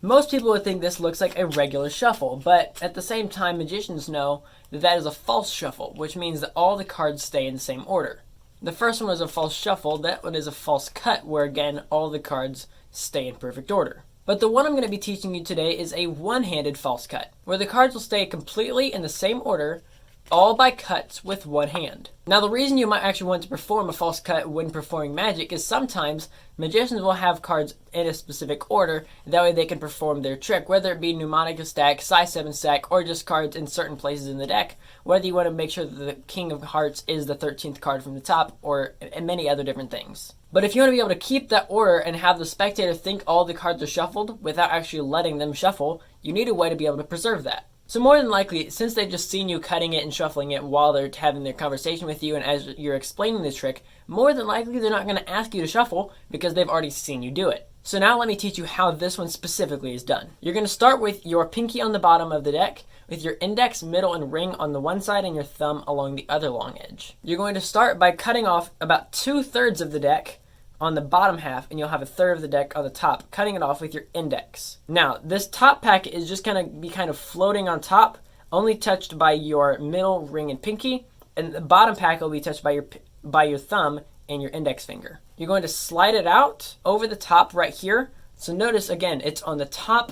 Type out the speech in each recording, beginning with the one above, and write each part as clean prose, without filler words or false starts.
Most people would think this looks like a regular shuffle, but at the same time, magicians know that that is a false shuffle, which means that all the cards stay in the same order. The first one was a false shuffle, that one is a false cut, where again, all the cards stay in perfect order. But the one I'm going to be teaching you today is a one-handed false cut, where the cards will stay completely in the same order, all by cuts with one hand. Now the reason you might actually want to perform a false cut when performing magic is sometimes magicians will have cards in a specific order, that way they can perform their trick, whether it be mnemonic stack, size 7 stack, or just cards in certain places in the deck, whether you want to make sure that the King of Hearts is the 13th card from the top, or many other different things. But if you want to be able to keep that order and have the spectator think all the cards are shuffled without actually letting them shuffle, you need a way to be able to preserve that. So more than likely, since they've just seen you cutting it and shuffling it while they're having their conversation with you and as you're explaining the trick, more than likely they're not going to ask you to shuffle because they've already seen you do it. So now let me teach you how this one specifically is done. You're going to start with your pinky on the bottom of the deck, with your index, middle, and ring on the one side and your thumb along the other long edge. You're going to start by cutting off about 2/3 of the deck on the bottom half, and you'll have 1/3 of the deck on the top, cutting it off with your index. Now, this top packet is just going to be kind of floating on top, only touched by your middle, ring, and pinky, and the bottom packet will be touched by your thumb and your index finger. You're going to slide it out over the top right here. So notice, again, it's on the top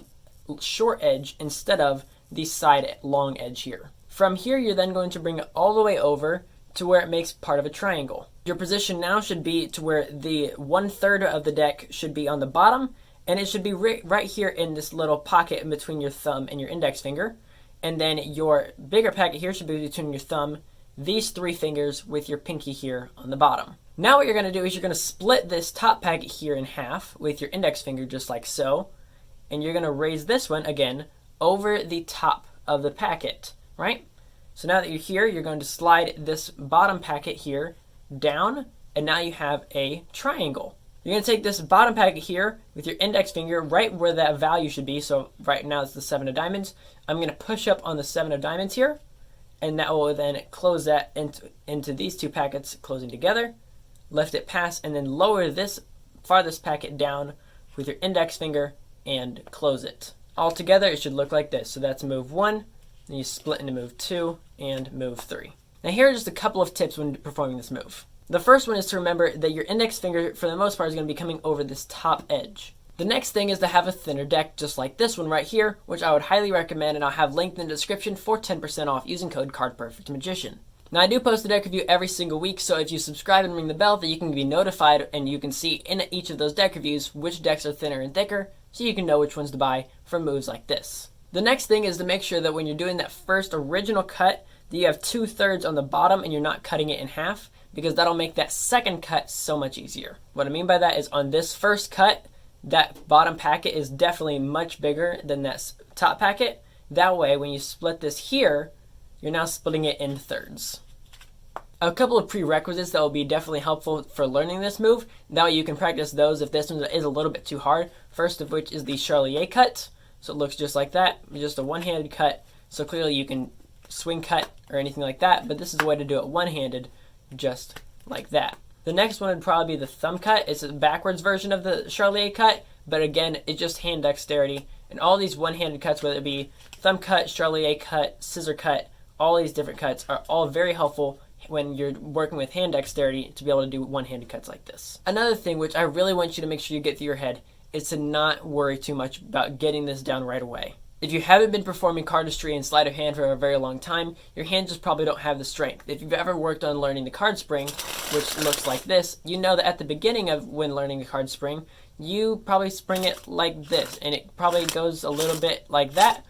short edge instead of the side long edge here. From here, you're then going to bring it all the way over to where it makes part of a triangle. Your position now should be to where the 1/3 of the deck should be on the bottom, and it should be right here in this little pocket in between your thumb and your index finger. And then your bigger packet here should be between your thumb, these 3 fingers, with your pinky here on the bottom. Now what you're going to do is you're going to split this top packet here in half with your index finger just like so, and you're going to raise this one again over the top of the packet, right? So now that you're here, you're going to slide this bottom packet here down, and now you have a triangle. You're going to take this bottom packet here with your index finger right where that value should be. So right now it's the 7 of diamonds. I'm going to push up on the 7 of diamonds here, and that will then close that into these 2 packets closing together. Lift it past, and then lower this farthest packet down with your index finger and close it. All together it should look like this. So that's move 1, then you split into move 2 and move 3. Now here are just a couple of tips when performing this move. The first one is to remember that your index finger, for the most part, is going to be coming over this top edge. The next thing is to have a thinner deck, just like this one right here, which I would highly recommend, and I'll have linked in the description for 10% off using code cardperfectmagician. Now I do post a deck review every single week, so if you subscribe and ring the bell, then you can be notified and you can see in each of those deck reviews which decks are thinner and thicker, so you can know which ones to buy for moves like this. The next thing is to make sure that when you're doing that first original cut, that you have 2/3 on the bottom and you're not cutting it in half, because that'll make that second cut so much easier. What I mean by that is on this first cut, that bottom packet is definitely much bigger than that top packet. That way, when you split this here, you're now splitting it in thirds. A couple of prerequisites that will be definitely helpful for learning this move. That way you can practice those if this one is a little bit too hard. First of which is the Charlier cut. So it looks just like that, just a one-handed cut. So clearly you can swing cut or anything like that, but this is the way to do it one-handed, just like that. The next one would probably be the thumb cut. It's a backwards version of the Charlier cut, but again, it's just hand dexterity. And all these one-handed cuts, whether it be thumb cut, Charlier cut, scissor cut, all these different cuts are all very helpful when you're working with hand dexterity to be able to do one-handed cuts like this. Another thing which I really want you to make sure you get through your head is to not worry too much about getting this down right away. If you haven't been performing cardistry and sleight of hand for a very long time, your hands just probably don't have the strength. If you've ever worked on learning the card spring, which looks like this, you know that at the beginning of when learning the card spring, you probably spring it like this, and it probably goes a little bit like that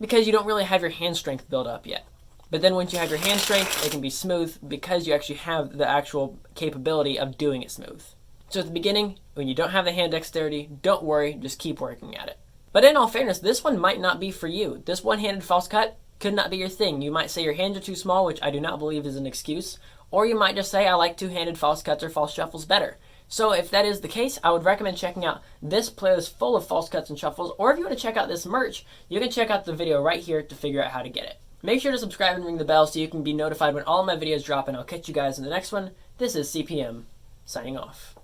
because you don't really have your hand strength built up yet. But then once you have your hand strength, it can be smooth because you actually have the actual capability of doing it smooth. So at the beginning, when you don't have the hand dexterity, don't worry, just keep working at it. But in all fairness, this one might not be for you. This one-handed false cut could not be your thing. You might say your hands are too small, which I do not believe is an excuse. Or you might just say, I like two-handed false cuts or false shuffles better. So if that is the case, I would recommend checking out this playlist full of false cuts and shuffles. Or if you want to check out this merch, you can check out the video right here to figure out how to get it. Make sure to subscribe and ring the bell so you can be notified when all of my videos drop, and I'll catch you guys in the next one. This is CPM, signing off.